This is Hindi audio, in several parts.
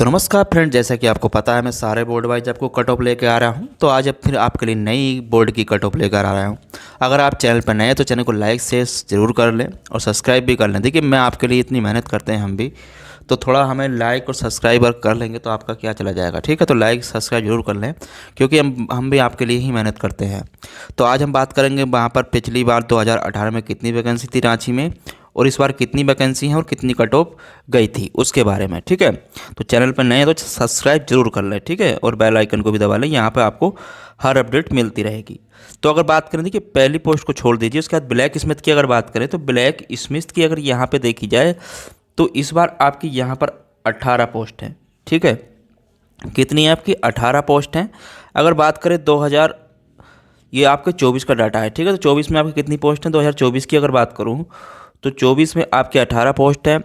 तो नमस्कार फ्रेंड, जैसा कि आपको पता है मैं सारे बोर्ड वाइज आपको कट ऑफ लेके आ रहा हूं। तो आज अब फिर आपके लिए नई बोर्ड की कट ऑफ लेकर आ रहा हूं। अगर आप चैनल पर नए हैं तो चैनल को लाइक शेयर ज़रूर कर लें और सब्सक्राइब भी कर लें। देखिए, मैं आपके लिए इतनी मेहनत करते हैं हम भी, तो थोड़ा हमें लाइक और सब्सक्राइब अगर कर लेंगे तो आपका क्या चला जाएगा। ठीक है, तो लाइक सब्सक्राइब जरूर कर लें क्योंकि हम भी आपके लिए ही मेहनत करते हैं। तो आज हम बात करेंगे वहाँ पर पिछली बार 2018 में कितनी वैकेंसी थी रांची में, और इस बार कितनी वैकेंसी है और कितनी कट ऑफ गई थी उसके बारे में। ठीक है, तो चैनल पर नए हैं तो सब्सक्राइब जरूर कर लें। ठीक है, और बेल आइकन को भी दबा लें, यहाँ पे आपको हर अपडेट मिलती रहेगी। तो अगर बात करें, देखिए पहली पोस्ट को छोड़ दीजिए, उसके बाद ब्लैक स्मिथ की अगर बात करें तो ब्लैक स्मिथ की अगर यहाँ पे देखी जाए तो इस बार आपकी यहाँ पर 18 पोस्ट हैं। ठीक है, कितनी है आपकी 18 पोस्ट हैं। अगर बात करें 2000, ये आपके 24 का डाटा है। ठीक है, तो 24 में आपकी कितनी पोस्ट हैं, 2024 की अगर बात करूँ तो 24 में आपके 18 पोस्ट हैं।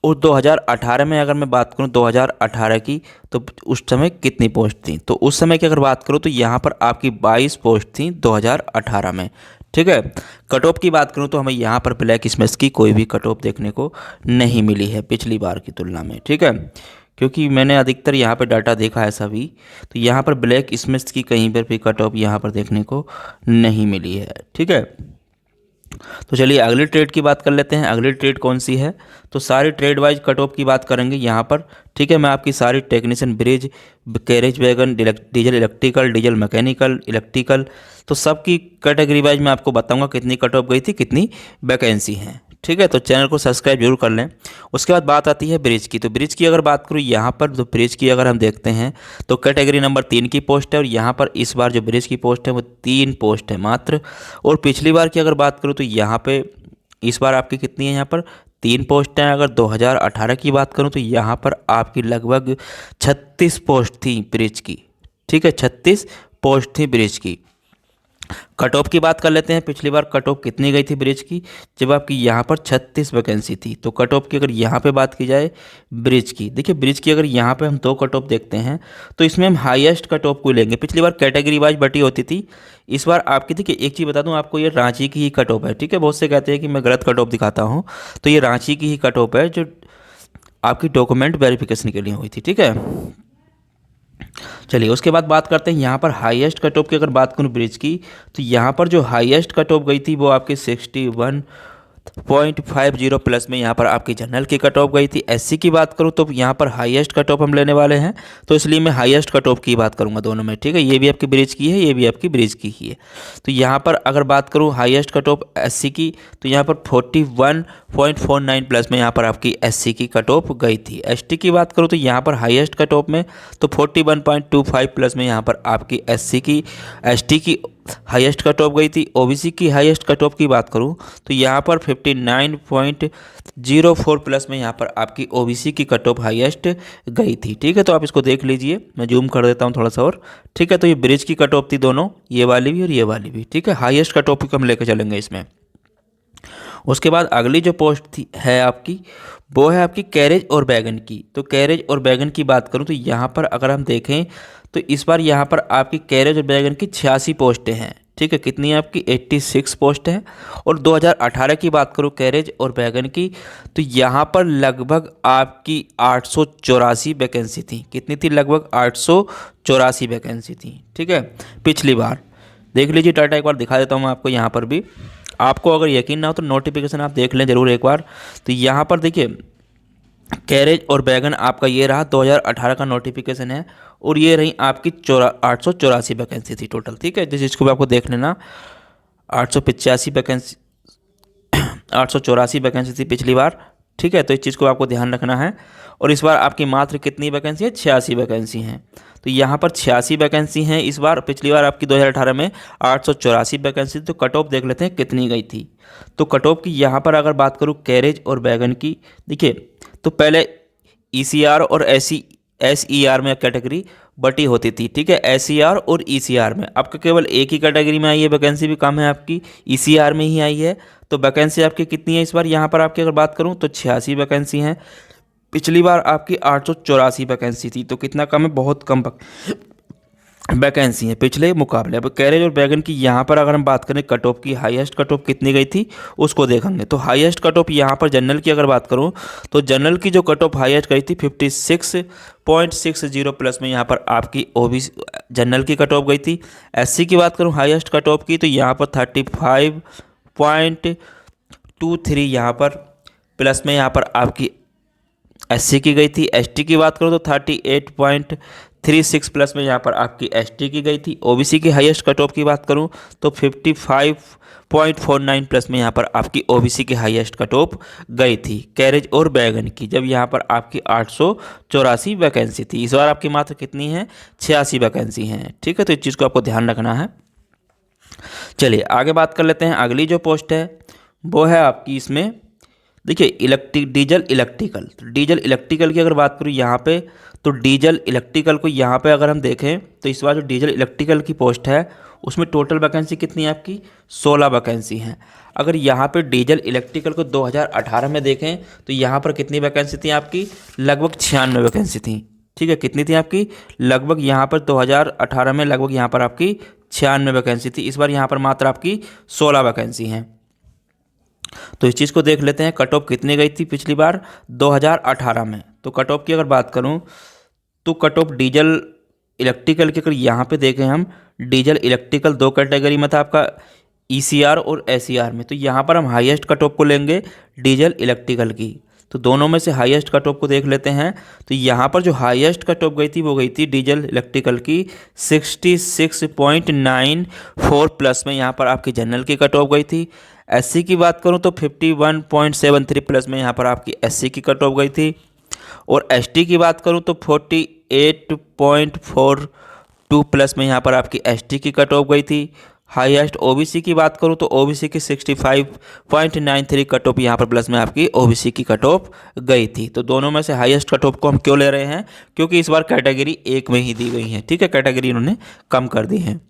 और 2018 में अगर मैं बात करूं 2018 की, तो उस समय कितनी पोस्ट थी, तो उस समय की अगर बात करूं तो यहाँ पर आपकी 22 पोस्ट थी 2018 में। ठीक है, कट ऑफ की बात करूं तो हमें यहाँ पर ब्लैक स्मिथ की कोई भी कट ऑफ देखने को नहीं मिली है पिछली बार की तुलना में। ठीक है, क्योंकि मैंने अधिकतर यहाँ पर डाटा देखा है सभी, तो यहाँ पर ब्लैक स्मिथ की कहीं पर भी कट ऑफ यहाँ पर देखने को नहीं मिली है। ठीक है, तो चलिए अगली ट्रेड की बात कर लेते हैं। अगली ट्रेड कौन सी है, तो सारी ट्रेड वाइज कट ऑफ की बात करेंगे यहाँ पर। ठीक है, मैं आपकी सारी technician bridge, carriage wagon, diesel electrical, diesel mechanical, electrical, तो सबकी कैटेगरी वाइज मैं आपको बताऊंगा कितनी कट ऑफ गई थी, कितनी वैकेंसी हैं। ठीक है, तो चैनल को सब्सक्राइब जरूर कर लें। उसके बाद बात आती है ब्रिज की। तो ब्रिज की अगर बात करूँ यहाँ पर, तो ब्रिज की अगर हम देखते हैं तो कैटेगरी नंबर 3 की पोस्ट है, और यहाँ पर इस बार जो ब्रिज की पोस्ट है वो 3 पोस्ट है मात्र। और पिछली बार की अगर बात करूँ तो यहाँ पे इस बार आपकी कितनी है, यहाँ पर 3 पोस्ट हैं। अगर 2018 की बात करूँ तो यहाँ पर आपकी लगभग 36 पोस्ट थी ब्रिज की। ठीक है, 36 पोस्ट थी ब्रिज की। कट ऑफ की बात कर लेते हैं, पिछली बार कट ऑफ कितनी गई थी ब्रिज की, जब आपकी यहाँ पर 36 वैकेंसी थी। तो कट ऑफ की अगर यहाँ पे बात की जाए ब्रिज की, देखिए ब्रिज की अगर यहाँ पे हम 2 कट ऑफ देखते हैं तो इसमें हम हाईएस्ट कट ऑफ को लेंगे। पिछली बार कैटेगरी वाइज बटी होती थी, इस बार आपकी, देखिए एक चीज़ बता दूं आपको, ये रांची की ही कट ऑफ है। ठीक है, बहुत से कहते हैं कि मैं गलत कट ऑफ दिखाता हूँ, तो ये रांची की ही कट ऑफ है जो आपकी डॉक्यूमेंट वेरिफिकेशन के लिए हुई थी। ठीक है, चलिए उसके बाद बात करते हैं यहाँ पर हाईएस्ट कट ऑफ की अगर बात करूँ ब्रिज की, तो यहाँ पर जो हाईएस्ट कट ऑफ गई थी वो आपकी 61.50 प्लस में यहाँ पर आपकी जनरल की कट ऑफ गई थी। एससी की बात करूँ तो यहाँ पर हाईएस्ट कट ऑफ हम लेने वाले हैं, तो इसलिए मैं हाईएस्ट कट ऑफ की बात करूँगा दोनों में। ठीक है, ये भी आपकी ब्रिज की है, ये भी आपकी ब्रिज की ही है। तो यहाँ पर अगर बात करूँ हाईएस्ट कट ऑफ एससी की, तो यहाँ पर 41.49 प्लस में यहाँ पर आपकी एससी की कट ऑफ गई थी। एसटी की बात करूँ तो यहाँ पर हाईएस्ट कट ऑफ में तो 41.25 प्लस में यहाँ पर आपकी एससी की, एसटी की हाईएस्ट कट ऑफ गई थी। ओबीसी की हाईएस्ट कट ऑफ की बात करूं तो यहाँ पर 59.04 प्लस में यहाँ पर आपकी ओबीसी की कट ऑफ हाईएस्ट गई थी। ठीक है, तो आप इसको देख लीजिए, मैं जूम कर देता हूँ थोड़ा सा और। ठीक है, तो ये ब्रिज की कट ऑफ थी दोनों, ये वाली भी और ये वाली भी। ठीक है, हाईएस्ट कट ऑफ हम लेकर चलेंगे इसमें। उसके बाद अगली जो पोस्ट थी है आपकी, वो है आपकी कैरेज और बैगन की। तो कैरेज और बैगन की बात करूं तो यहाँ पर अगर हम देखें तो इस बार यहाँ पर आपकी कैरेज और बैगन की 86 पोस्टें हैं। ठीक है, कितनी है आपकी 86 पोस्ट है। और 2018 की बात करूँ कैरेज और बैगन की, तो यहाँ पर लगभग आपकी 884 वैकेंसी थी। कितनी थी, लगभग 884 वैकेंसी थी। ठीक है, पिछली बार देख लीजिए डाटा, एक बार दिखा देता हूँ मैं आपको यहाँ पर भी। आपको अगर यकीन ना हो तो नोटिफिकेशन आप देख लें ज़रूर एक बार। तो यहाँ पर देखिए कैरेज और बैगन आपका ये रहा 2018 का नोटिफिकेशन है, और ये रही आपकी 884 वैकेंसी थी टोटल। ठीक है, जिस चीज़ को भी आपको देख लेना, 885 वैकेंसी 884 वैकेंसी थी पिछली बार। ठीक है, तो इस चीज़ को आपको ध्यान रखना है। और इस बार आपकी मात्र कितनी वैकेंसी है, 86 वैकेंसी हैं। तो यहाँ पर 86 वैकेंसी हैं इस बार। पिछली बार आपकी 2018 में 884 वैकेंसी। तो कट ऑफ देख लेते हैं कितनी गई थी। तो कट ऑफ की यहाँ पर अगर बात करूँ कैरेज और बैगन की, देखिए तो पहले ईसीआर और एसईआर में कैटेगरी बटी होती थी। ठीक है, एसईआर और ईसीआर में आपका केवल एक ही कैटेगरी में आई है, वैकेंसी भी कम है आपकी, ईसीआर में ही आई है। तो वैकेंसी आपकी कितनी है इस बार, यहाँ पर आपकी अगर बात करूँ तो 86 वैकेंसी हैं। पिछली बार आपकी 884 वैकेंसी थी, तो कितना कम है, बहुत कम वैकेंसी है पिछले मुकाबले। अब कैरेज और बैगन की यहाँ पर अगर हम बात करें कट ऑफ की, हाईएस्ट कट ऑफ कितनी गई थी उसको देखेंगे। तो हाईएस्ट कट ऑफ यहाँ पर जनरल की अगर बात करूँ तो जनरल की जो कट ऑफ हाईएस्ट गई थी 56.60 प्लस में यहाँ पर आपकी ओबीसी जनरल की कट ऑफ गई थी। एससी की बात करूँ हाईएस्ट कट ऑफ की तो यहाँ पर 35.23 यहाँ पर प्लस में यहाँ पर आपकी एससी की गई एस एसटी की बात करूँ तो 38.36 प्लस में यहाँ पर आपकी एसटी की गई थी। ओबीसी की हाईएस्ट कट ऑफ की बात करूँ तो 55.49 प्लस में यहाँ पर आपकी ओबीसी की हाईएस्ट कट ऑफ गई थी। कैरेज और बैगन की जब यहाँ पर आपकी 884 वैकेंसी थी, इस बार आपकी मात्र कितनी है 86 वैकेंसी हैं। ठीक है, तो इस चीज़ को आपको ध्यान रखना है। चलिए आगे बात कर लेते हैं। अगली जो पोस्ट है वो है आपकी, इसमें देखिए डीजल इलेक्ट्रिकल। तो डीजल इलेक्ट्रिकल की अगर बात करूँ यहाँ पे तो डीजल इलेक्ट्रिकल को यहाँ पे अगर हम देखें तो इस बार जो डीजल इलेक्ट्रिकल की पोस्ट है उसमें टोटल वैकेंसी कितनी है आपकी 16 वैकेंसी हैं। अगर यहाँ पे डीजल इलेक्ट्रिकल को 2018 में देखें तो यहाँ पर कितनी वैकेंसी थी आपकी लगभग 96 वैकेंसी थी। ठीक है, कितनी थी आपकी लगभग यहाँ पर 2018 में लगभग यहाँ पर आपकी 96 वैकेंसी थी। इस बार यहाँ पर मात्र आपकी 16 वैकेंसी हैं। तो इस चीज़ को देख लेते हैं कट ऑफ कितनी गई थी पिछली बार 2018 में। तो कट ऑफ की अगर बात करूं तो कट ऑफ डीजल इलेक्ट्रिकल की अगर यहाँ पे देखें हम, डीजल इलेक्ट्रिकल दो कैटेगरी में था आपका ईसीआर और एसईआर में। तो यहाँ पर हम हाईएस्ट कट ऑफ को लेंगे डीजल इलेक्ट्रिकल की। तो दोनों में से हाईएस्ट कट ऑफ को देख लेते हैं। तो यहाँ पर जो हाईएस्ट कट ऑफ गई थी वो गई थी डीजल इलेक्ट्रिकल की 66.94 प्लस में यहाँ पर आपकी जनरल की कट ऑफ गई थी। एससी की बात करूँ तो 51.73 प्लस में यहाँ पर आपकी एससी की कट ऑफ गई थी। और एसटी की बात करूँ तो 48.42 प्लस में यहाँ पर आपकी एसटी की कट ऑफ गई थी। हाईएस्ट ओबीसी की बात करूँ तो ओबीसी की 65.93 कट ऑफ यहाँ पर प्लस में आपकी ओबीसी की कट ऑफ गई थी। तो दोनों में से हाईएस्ट कट ऑफ को हम क्यों ले रहे हैं, क्योंकि इस बार कैटेगरी एक में ही दी गई है। ठीक है, कैटेगरी इन्होंने कम कर दी है।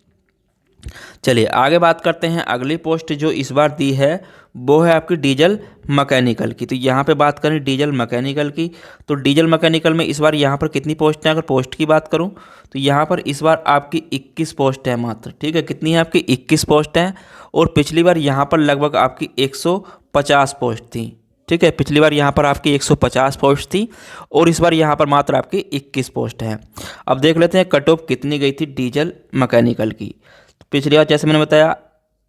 चलिए आगे बात करते हैं। अगली पोस्ट जो इस बार दी है वो है आपकी डीजल मैकेनिकल की। तो यहाँ पे बात करें डीजल मैकेनिकल की तो डीजल मैकेनिकल में इस बार यहाँ पर कितनी पोस्ट हैं अगर पोस्ट की बात करूँ तो यहाँ पर इस बार आपकी 21 पोस्ट है मात्र। ठीक है, कितनी है आपकी 21 पोस्ट हैं। और पिछली बार यहाँ पर लगभग आपकी 150 पोस्ट थी। ठीक है, पिछली बार यहाँ पर आपकी 150 पोस्ट थी और इस बार यहाँ पर मात्र आपकी 21 पोस्ट हैं। अब देख लेते हैं कट ऑफ कितनी गई थी डीजल मैकेनिकल की। पिछली बार जैसे मैंने बताया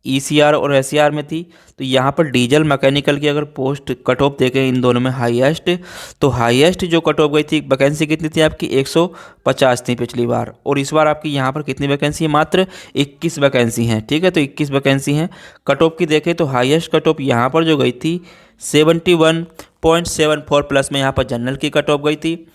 ईसीआर और एसईआर में थी। तो यहाँ पर डीजल मैकेनिकल की अगर पोस्ट कट ऑफ देखें इन दोनों में हाईएस्ट, तो हाईएस्ट जो कट ऑफ गई थी वैकेंसी कितनी थी आपकी 150 थी पिछली बार। और इस बार आपकी यहाँ पर कितनी वैकेंसी है मात्र 21 वैकेंसी हैं। ठीक है, तो 21 वैकेंसी हैं। कट ऑफ की देखें तो हाईएस्ट कट ऑफ यहाँ पर जो गई थी 71.74 प्लस में यहाँ पर जनरल की कट ऑफ गई थी।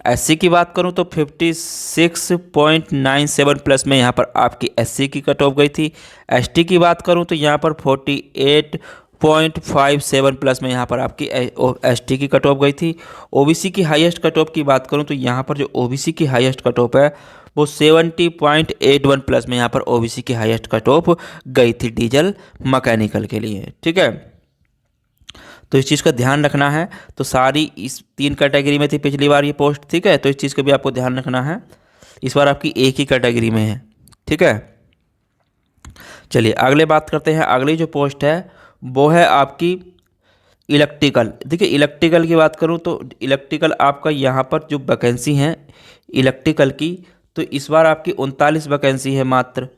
एससी की बात करूं तो 56.97 प्लस में यहाँ पर आपकी एससी की कट ऑफ गई थी। एसटी की बात करूं तो यहाँ पर 48.57 प्लस में यहाँ पर आपकी एसटी की कट ऑफ गई थी। ओबीसी की हाईएस्ट कट ऑफ की बात करूं तो यहाँ पर जो ओबीसी की हाईएस्ट कट ऑफ है वो 70.81 प्लस में यहाँ पर ओबीसी की हाईएस्ट कट ऑफ गई थी डीजल मैकेनिकल के लिए। ठीक है, तो इस चीज़ का ध्यान रखना है। तो सारी इस 3 कैटेगरी में थी पिछली बार ये पोस्ट। ठीक है, तो इस चीज़ का भी आपको ध्यान रखना है। इस बार आपकी एक ही कैटेगरी में है। ठीक है, चलिए अगले बात करते हैं। अगली जो पोस्ट है वो है आपकी इलेक्ट्रिकल। देखिए इलेक्ट्रिकल की बात करूँ तो इलेक्ट्रिकल आपका यहाँ पर जो वैकेंसी है इलेक्ट्रिकल की तो इस बार आपकी 39 वैकेंसी है मात्र।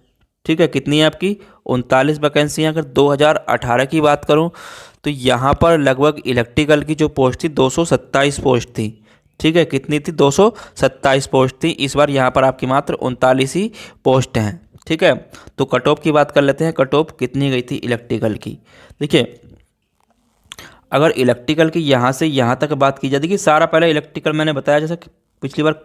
ठीक है, कितनी है आपकी 39 वैकेंसी है। अगर 2018 की बात करूं तो यहाँ पर लगभग इलेक्ट्रिकल की जो पोस्ट थी 227 पोस्ट थी। ठीक है, कितनी थी 227 पोस्ट थी। इस बार यहाँ पर आपकी मात्र 39 ही पोस्ट हैं। ठीक है, तो कट ऑफ की बात कर लेते हैं। कट ऑफ कितनी गई थी इलेक्ट्रिकल की। देखिए अगर इलेक्ट्रिकल की यहाँ से यहाँ तक बात की जाए, देखिए सारा पहले इलेक्ट्रिकल मैंने बताया जैसा पिछली बार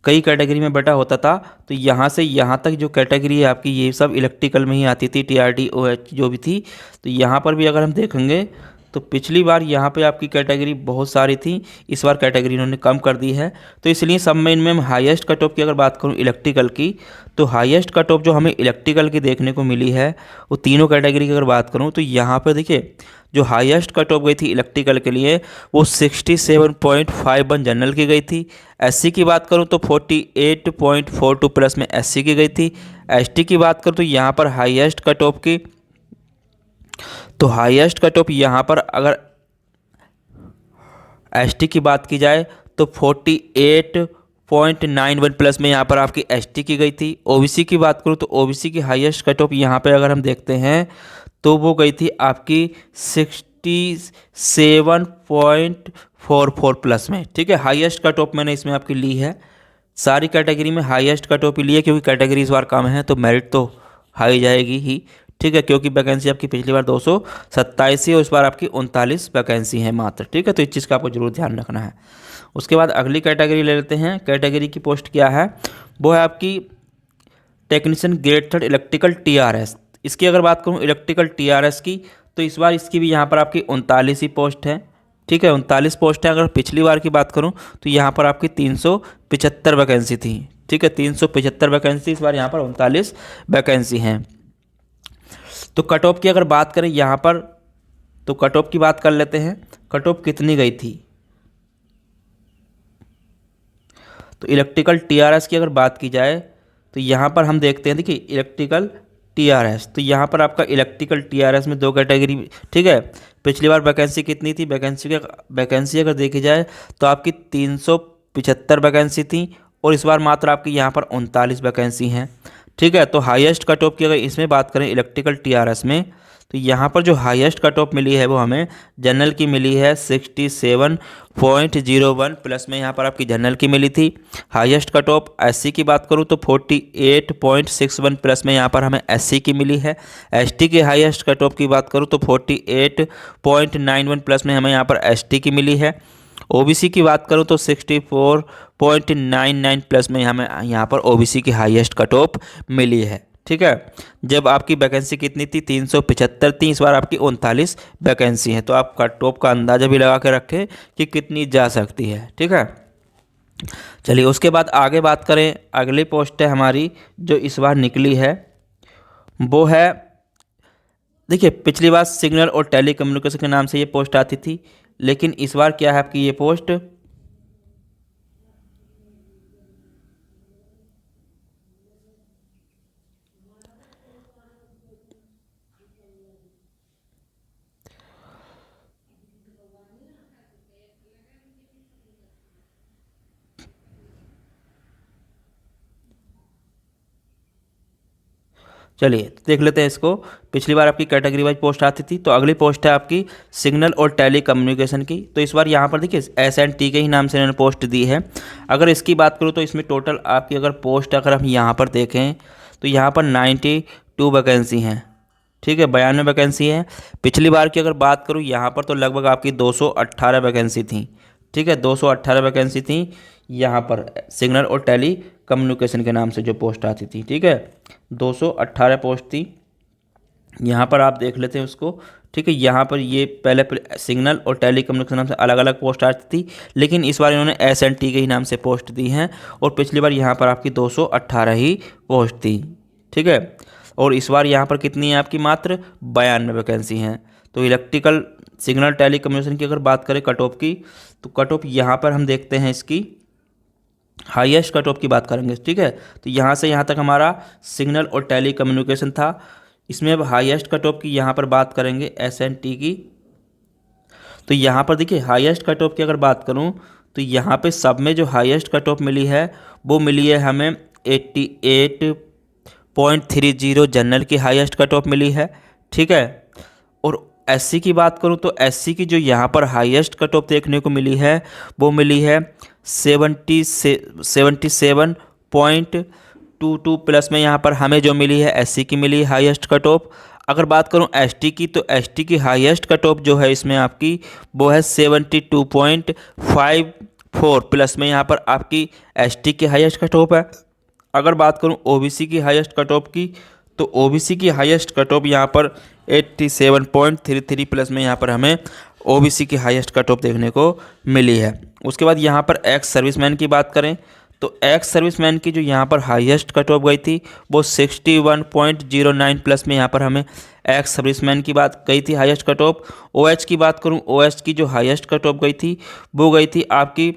कई कैटेगरी में बटा होता था। तो यहाँ से यहाँ तक जो कैटेगरी है आपकी ये सब इलेक्ट्रिकल में ही आती थी, टीआरडी ओएच जो भी थी। तो यहाँ पर भी अगर हम देखेंगे तो पिछली बार यहाँ पे आपकी कैटेगरी बहुत सारी थी, इस बार कैटेगरी इन्होंने कम कर दी है। तो इसलिए सब में इनमें हाईएस्ट कट ऑफ की अगर बात करूँ इलेक्ट्रिकल की तो हाईएस्ट कट ऑफ जो हमें इलेक्ट्रिकल की देखने को मिली है वो तीनों कैटेगरी की अगर बात करूँ तो यहाँ पर देखिए जो हाईएस्ट कट ऑफ गई थी इलेक्ट्रिकल के लिए वो 67.51 जनरल की गई थी। एससी की बात करूं तो 48.42 प्लस में एससी की गई थी। एसटी की बात करूं तो यहाँ पर हाईएस्ट कट ऑफ की, तो हाईएस्ट कट ऑफ यहाँ पर अगर एसटी की बात की जाए तो 48.91 प्लस में यहाँ पर आपकी एसटी की गई थी। ओबीसी की बात करूँ तो ओबीसी की हाईएस्ट कट ऑफ यहाँ पे अगर हम देखते हैं तो वो गई थी आपकी 67.44 प्लस में। ठीक है, हाईएस्ट कट ऑफ मैंने इसमें आपकी ली है, सारी कैटेगरी में हाईएस्ट कट ऑफ ही ली है, क्योंकि कैटेगरी इस बार कम है तो मेरिट तो हाई जाएगी ही। ठीक है, क्योंकि वैकेंसी आपकी पिछली बार 227 है और इस बार आपकी 39 वैकेंसी है मात्र। ठीक है, तो इस चीज़ का आपको जरूर ध्यान रखना है। उसके बाद अगली कैटेगरी ले लेते हैं। कैटेगरी की पोस्ट क्या है, वो है आपकी टेक्नीशियन ग्रेड 3 इलेक्ट्रिकल टीआरएस। इसकी अगर बात करूँ इलेक्ट्रिकल टीआरएस की, तो इस बार इसकी भी यहाँ पर आपकी 39 ही पोस्ट है। ठीक है, 39 पोस्ट है। अगर पिछली बार की बात करूँ तो यहाँ पर आपकी 375 वैकेंसी थी। ठीक है, 375 वैकेंसी, इस बार यहाँ पर 39 वैकेंसी हैं। तो कट ऑफ की अगर बात करें यहाँ पर, तो कट ऑफ की बात कर लेते हैं, कट ऑफ कितनी गई थी। तो इलेक्ट्रिकल टीआरएस की अगर बात की जाए तो यहाँ पर हम देखते हैं, देखिए इलेक्ट्रिकल टीआरएस, तो यहाँ पर आपका इलेक्ट्रिकल टीआरएस में दो कैटेगरी। ठीक है, पिछली बार वैकेंसी कितनी थी, वैकेंसी अगर देखी जाए तो आपकी 375 वैकेंसी थी और इस बार मात्र आपकी यहाँ पर 39 वैकेंसी हैं। ठीक है, तो हाईएस्ट कट ऑफ की अगर इसमें बात करें इलेक्ट्रिकल टीआरएस में, तो यहाँ पर जो हाईएस्ट कट ऑफ मिली है वो हमें जनरल की मिली है 67.01 प्लस में यहाँ पर आपकी जनरल की मिली थी। हाईएस्ट कट ऑफ एससी की बात करूँ तो 48.61 प्लस में यहाँ पर हमें एससी की मिली है। एसटी की हाईएस्ट कट ऑफ की बात करूँ तो 48.91 प्लस में हमें यहाँ पर एसटी की मिली है। ओबीसी की बात करूँ तो 64.99 प्लस में हमें यहाँ पर ओबीसी की हाईएस्ट कट ऑफ मिली है। ठीक है, जब आपकी वैकेंसी कितनी थी, 375 थी, इस बार आपकी 39 वैकेंसी है। तो आप कट ऑफ का अंदाज़ा भी लगा के रखें कि कितनी जा सकती है। ठीक है, चलिए उसके बाद आगे बात करें। अगली पोस्ट है हमारी जो इस बार निकली है, वो है, देखिए पिछली बार सिग्नल और टेली कम्युनिकेशन के नाम से ये पोस्ट आती थी, लेकिन इस बार क्या है आपकी ये पोस्ट चलिए देख लेते हैं इसको। पिछली बार आपकी कैटेगरी वाइज पोस्ट आती थी, तो अगली पोस्ट है आपकी सिग्नल और टेली कम्युनिकेशन की। तो इस बार यहाँ पर देखिए SNT के ही नाम से इन्होंने पोस्ट दी है। अगर इसकी बात करूँ तो इसमें टोटल आपकी अगर पोस्ट अगर हम यहाँ पर देखें तो यहाँ पर 92 वैकेंसी हैं। ठीक है, 92 वैकेंसी है। पिछली बार की अगर बात करूँ यहाँ पर तो लगभग आपकी 218 वैकेंसी थी। ठीक है, 218 वैकेंसी थी यहाँ पर सिग्नल और टेली कम्युनिकेशन के नाम से जो पोस्ट आती थी। ठीक है, 218 पोस्ट थी। यहाँ पर आप देख लेते हैं उसको। ठीक है, यहाँ पर ये पहले सिग्नल और टेली कम्युनिकेशन नाम से अलग अलग पोस्ट आती थी, लेकिन इस बार इन्होंने SNT के ही नाम से पोस्ट दी हैं और पिछली बार यहाँ पर आपकी 218 ही पोस्ट थी। ठीक है, और इस बार यहाँ पर कितनी है आपकी मात्र 92 वैकेंसी हैं। तो इलेक्ट्रिकल सिग्नल टेली कम्युनिकेशन की अगर बात करें कट ऑफ की, तो कट ऑफ यहाँ पर हम देखते हैं इसकी हाईएस्ट कट ऑफ की बात करेंगे। ठीक है, तो यहाँ से यहाँ तक हमारा सिग्नल और टेली कम्युनिकेशन था। इसमें अब हाईएस्ट कट ऑफ की यहाँ पर बात करेंगे SNT की। तो यहाँ पर देखिए हाईएस्ट कट ऑफ की अगर बात करूँ तो यहाँ पे सब में जो हाईएस्ट कट ऑफ मिली है वो मिली है हमें 88.30 जनरल की हाईएस्ट कट ऑफ मिली है। ठीक है, और SC की बात करूं तो SC की जो यहाँ पर हाईएस्ट कट ऑफ देखने को मिली है वो मिली है 77.22 प्लस में यहाँ पर हमें जो मिली है SC की मिली हाईएस्ट कट ऑफ। अगर बात करूं ST की, तो ST की हाईएस्ट कट ऑफ जो है इसमें आपकी वो है 72.54 प्लस में यहाँ पर आपकी ST की हाईएस्ट कट ऑफ है। अगर बात करूं OBC की हाईएस्ट कट ऑफ की, तो OBC की हाईएस्ट कट ऑफ यहाँ पर 87.33 प्लस में यहाँ पर हमें OBC की हाईएस्ट कट ऑफ देखने को मिली है। उसके बाद यहाँ पर एक्स सर्विसमैन की बात करें तो एक्स सर्विसमैन की जो यहाँ पर हाईएस्ट कट ऑफ गई थी वो 61.09 प्लस में यहाँ पर हमें एक्स सर्विसमैन की बात गई थी हाईएस्ट कट ऑफ। ओएच की बात करूँ, ओएच की जो हाईएस्ट कट ऑफ गई थी वो गई थी आपकी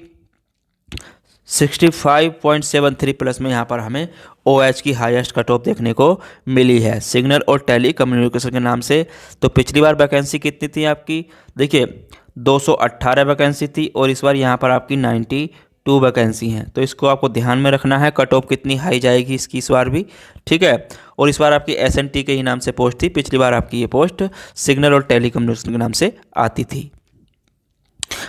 65.73 प्लस में यहाँ पर हमें OH की हाईएस्ट कट ऑफ देखने को मिली है सिग्नल और टेली कम्युनिकेशन के नाम से। तो पिछली बार वैकेंसी कितनी थी आपकी, देखिए 218 वैकेंसी थी और इस बार यहाँ पर आपकी 92 वैकेंसी हैं। तो इसको आपको ध्यान में रखना है, कट ऑफ कितनी हाई जाएगी इसकी इस बार भी, ठीक है। और इस बार आपकी SNT के ही नाम से पोस्ट थी, पिछली बार आपकी ये पोस्ट सिग्नल और टेली कम्युनिकेशन के नाम से आती थी।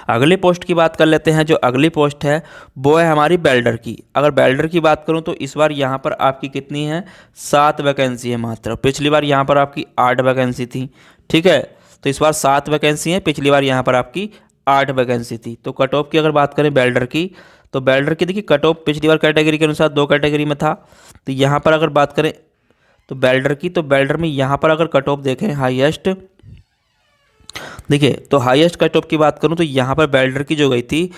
अगली पोस्ट की बात कर लेते हैं। जो अगली पोस्ट है वो है हमारी बेल्डर की। अगर बेल्डर की बात करूं तो इस बार यहाँ पर आपकी कितनी है, 7 वैकेंसी है मात्र। पिछली बार यहाँ पर आपकी 8 वैकेंसी थी, ठीक है। तो इस बार 7 वैकेंसी है, पिछली बार यहाँ पर आपकी 8 वैकेंसी थी। तो कट ऑफ की अगर बात करें बेल्डर की, तो बेल्डर की देखिए कट ऑफ पिछली बार कैटेगरी के अनुसार 2 कैटेगरी में था। तो यहाँ पर अगर बात करें तो बेल्डर की, तो बेल्डर में यहाँ पर अगर कट ऑफ देखें हाईएस्ट, देखिए तो हाईएस्ट कट ऑफ की बात करूं तो यहाँ पर बेल्डर की जो गई थी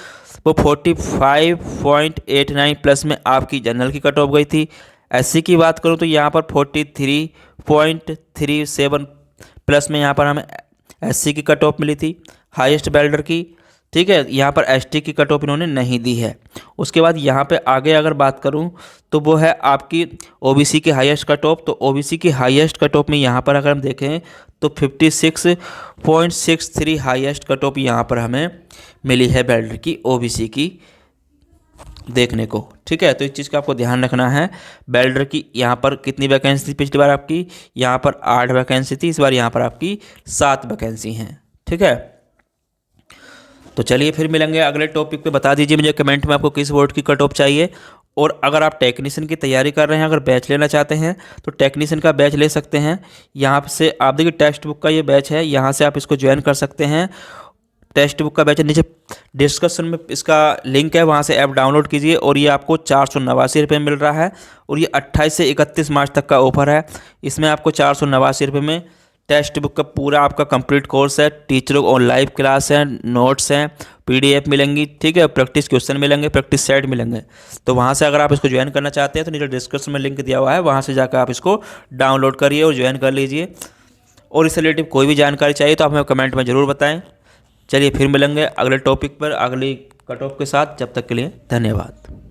वो 45.89 प्लस में आपकी जनरल की कट ऑफ गई थी। SC की बात करूं तो यहाँ पर 43.37 प्लस में यहाँ पर हमें SC की कट ऑफ मिली थी हाईएस्ट बेल्डर की, ठीक है। यहाँ पर ST की कट ऑफ इन्होंने नहीं दी है। उसके बाद यहाँ पे आगे अगर बात करूँ तो वो है आपकी OBC की हाईएस्ट कट ऑफ। तो OBC की हाईएस्ट कट ऑफ में यहाँ पर अगर हम देखें तो 56.63 हाईएस्ट कट ऑफ यहाँ पर हमें मिली है बेल्डर की OBC की देखने को, ठीक है। तो इस चीज़ का आपको ध्यान रखना है। बेल्डर की यहाँ पर कितनी वैकेंसी थी, पिछली बार आपकी यहाँ पर 8 वैकेंसी थी, इस बार यहाँ पर आपकी 7 वैकेंसी हैं, ठीक है। तो चलिए फिर मिलेंगे अगले टॉपिक पे। बता दीजिए मुझे कमेंट में आपको किस बोर्ड की कट ऑफ चाहिए। और अगर आप टेक्नीशियन की तैयारी कर रहे हैं, अगर बैच लेना चाहते हैं तो टेक्नीशियन का बैच ले सकते हैं। यहाँ से आप देखिए टेक्स्ट बुक का ये बैच है, यहाँ से आप इसको ज्वाइन कर सकते हैं। टेक्स्ट बुक का बैच नीचे डिस्क्रिप्शन में इसका लिंक है, वहाँ से ऐप डाउनलोड कीजिए और ये आपको 489 रुपये मिल रहा है। और ये 28 से 31 मार्च तक का ऑफर है। इसमें आपको 489 रुपये में टेक्स्ट बुक का पूरा आपका कंप्लीट कोर्स है, टीचरों को लाइव क्लास है, नोट्स हैं, PDF मिलेंगी, ठीक है, प्रैक्टिस क्वेश्चन मिलेंगे, प्रैक्टिस सेट मिलेंगे। तो वहाँ से अगर आप इसको ज्वाइन करना चाहते हैं तो नीचे डिस्क्रिप्शन में लिंक दिया हुआ है, वहाँ से जाकर आप इसको डाउनलोड करिए और ज्वाइन कर लीजिए। और इससे रिलेटिव कोई भी जानकारी चाहिए तो आप हमें कमेंट में ज़रूर बताएँ। चलिए फिर मिलेंगे अगले टॉपिक पर अगली कट ऑफ के साथ। जब तक के लिए धन्यवाद।